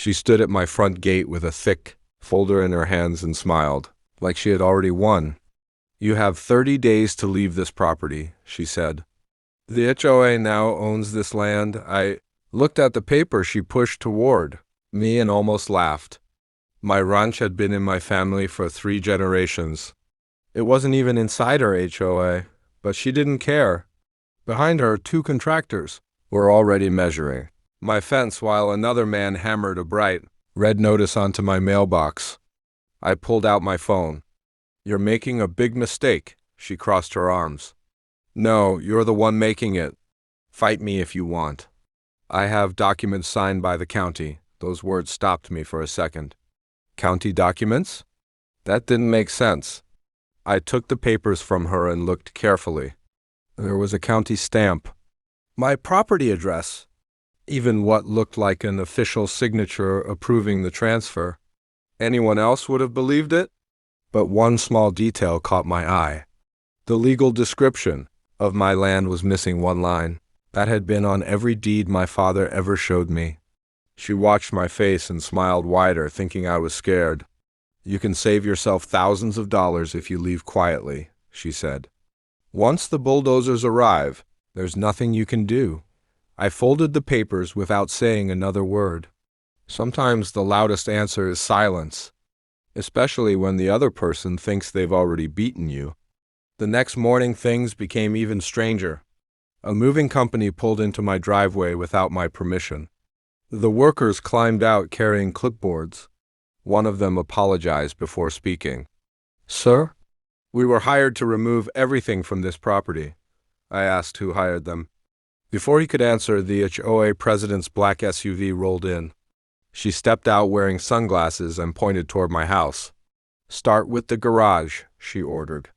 She stood at my front gate with a thick folder in her hands and smiled, like she had already won. "You have 30 days to leave this property," she said. "The HOA now owns this land." I looked at the paper she pushed toward me and almost laughed. My ranch had been in my family for 3 generations. It wasn't even inside her HOA, but she didn't care. Behind her, 2 contractors were already measuring my fence while another man hammered a bright red notice onto my mailbox. I pulled out my phone. "You're making a big mistake," she crossed her arms. "No, you're the one making it. Fight me if you want. I have documents signed by the county." Those words stopped me for a second. County documents? That didn't make sense. I took the papers from her and looked carefully. There was a county stamp, my property address, even what looked like an official signature approving the transfer. Anyone else would have believed it? But one small detail caught my eye. The legal description of my land was missing one line. That had been on every deed my father ever showed me. She watched my face and smiled wider, thinking I was scared. "You can save yourself thousands of dollars if you leave quietly," she said. "Once the bulldozers arrive, there's nothing you can do." I folded the papers without saying another word. Sometimes the loudest answer is silence, especially when the other person thinks they've already beaten you. The next morning, things became even stranger. A moving company pulled into my driveway without my permission. The workers climbed out carrying clipboards. One of them apologized before speaking. "Sir, we were hired to remove everything from this property." I asked who hired them. Before he could answer, the HOA president's black SUV rolled in. She stepped out wearing sunglasses and pointed toward my house. "Start with the garage," she ordered.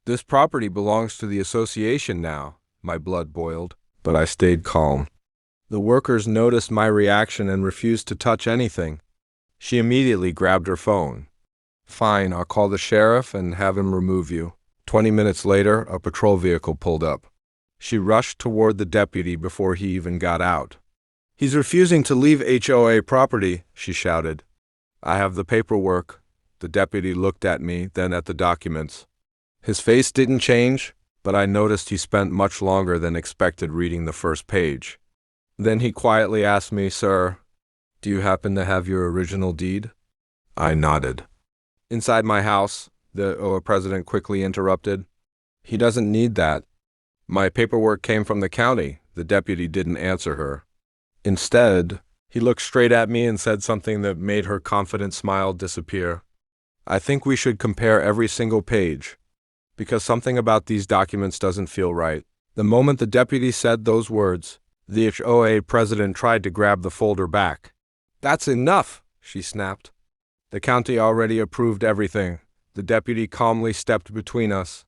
"This property belongs to the association now." My blood boiled, but I stayed calm. The workers noticed my reaction and refused to touch anything. She immediately grabbed her phone. "Fine, I'll call the sheriff and have him remove you." 20 minutes later, a patrol vehicle pulled up. She rushed toward the deputy before he even got out. "He's refusing to leave HOA property," she shouted. "I have the paperwork." The deputy looked at me, then at the documents. His face didn't change, but I noticed he spent much longer than expected reading the first page. Then he quietly asked me, "Sir, do you happen to have your original deed?" I nodded. "Inside my house," the HOA president quickly interrupted. "He doesn't need that. My paperwork came from the county." The deputy didn't answer her. Instead, he looked straight at me and said something that made her confident smile disappear. "I think we should compare every single page, because something about these documents doesn't feel right." The moment the deputy said those words, the HOA president tried to grab the folder back. "That's enough," she snapped. "The county already approved everything." The deputy calmly stepped between us.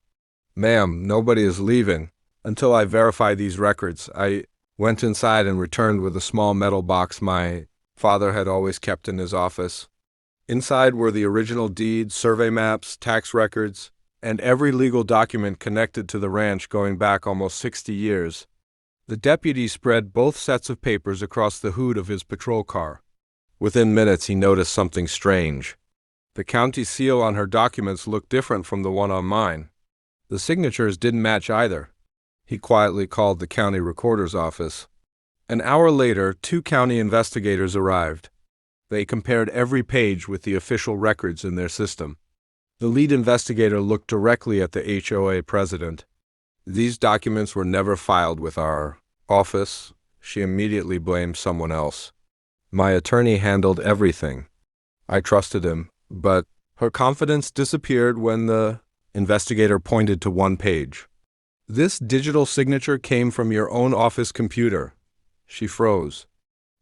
"Ma'am, nobody is leaving until I verify these records." I went inside and returned with a small metal box my father had always kept in his office. Inside were the original deed, survey maps, tax records, and every legal document connected to the ranch going back almost 60 years. The deputy spread both sets of papers across the hood of his patrol car. Within minutes, he noticed something strange. The county seal on her documents looked different from the one on mine. The signatures didn't match either. He quietly called the county recorder's office. An hour later, 2 county investigators arrived. They compared every page with the official records in their system. The lead investigator looked directly at the HOA president. "These documents were never filed with our office." She immediately blamed someone else. "My attorney handled everything. I trusted him." But her confidence disappeared when the investigator pointed to one page. "This digital signature came from your own office computer." She froze.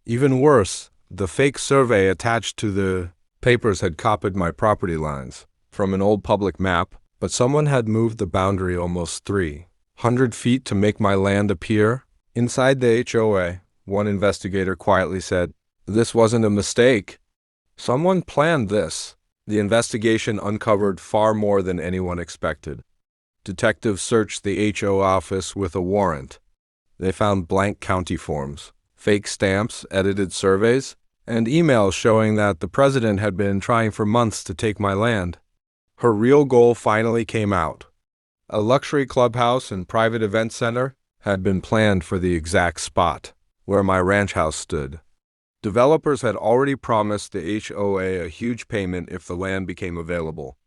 Even worse, the fake survey attached to the papers had copied my property lines from an old public map, but someone had moved the boundary almost 300 feet to make my land appear inside the HOA. One investigator quietly said, "This wasn't a mistake. Someone planned this." The investigation uncovered far more than anyone expected. Detectives searched the HO office with a warrant. They found blank county forms, fake stamps, edited surveys, and emails showing that the president had been trying for months to take my land. Her real goal finally came out. A luxury clubhouse and private event center had been planned for the exact spot where my ranch house stood. Developers had already promised the HOA a huge payment if the land became available.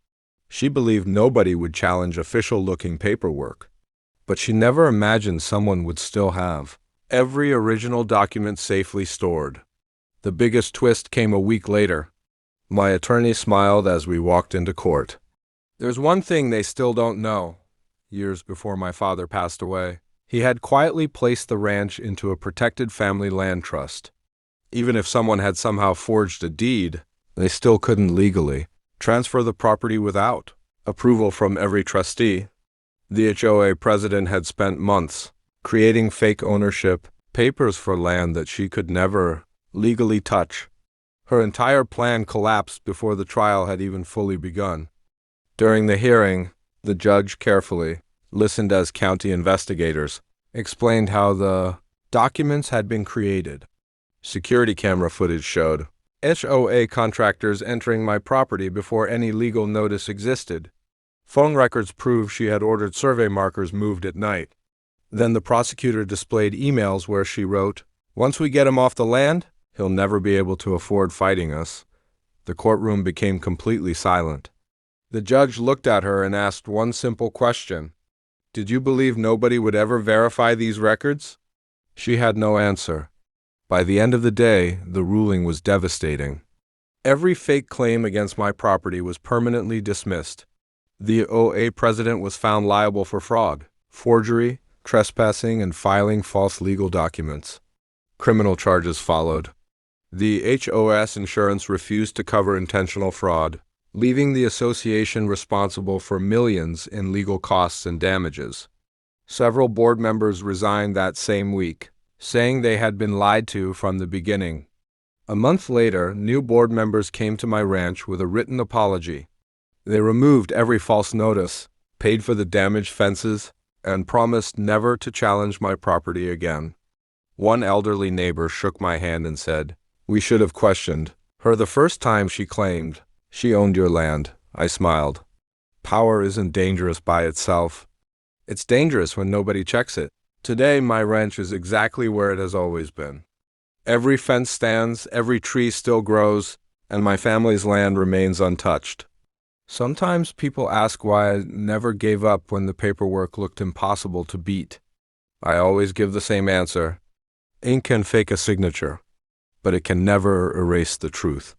She believed nobody would challenge official-looking paperwork, but she never imagined someone would still have every original document safely stored. The biggest twist came a week later. My attorney smiled as we walked into court. There's one thing they still don't know. Years before my father passed away, he had quietly placed the ranch into a protected family land trust. Even if someone had somehow forged a deed, they still couldn't legally transfer the property without approval from every trustee. The HOA president had spent months creating fake ownership papers for land that she could never legally touch. Her entire plan collapsed before the trial had even fully begun. During the hearing, the judge carefully listened as county investigators explained how the documents had been created. Security camera footage showed HOA contractors entering my property before any legal notice existed. Phone records proved she had ordered survey markers moved at night. Then the prosecutor displayed emails where she wrote, "Once we get him off the land, he'll never be able to afford fighting us." The courtroom became completely silent. The judge looked at her and asked one simple question. "Did you believe nobody would ever verify these records?" She had no answer. By the end of the day, the ruling was devastating. Every fake claim against my property was permanently dismissed. The OA president was found liable for fraud, forgery, trespassing, and filing false legal documents. Criminal charges followed. The HOS insurance refused to cover intentional fraud, leaving the association responsible for millions in legal costs and damages. Several board members resigned that same week, saying they had been lied to from the beginning. A month later, new board members came to my ranch with a written apology. They removed every false notice, paid for the damaged fences, and promised never to challenge my property again. One elderly neighbor shook my hand and said, "We should have questioned her the first time she claimed she owned your land." I smiled. Power isn't dangerous by itself. It's dangerous when nobody checks it. Today, my ranch is exactly where it has always been. Every fence stands, every tree still grows, and my family's land remains untouched. Sometimes people ask why I never gave up when the paperwork looked impossible to beat. I always give the same answer. Ink can fake a signature, but it can never erase the truth.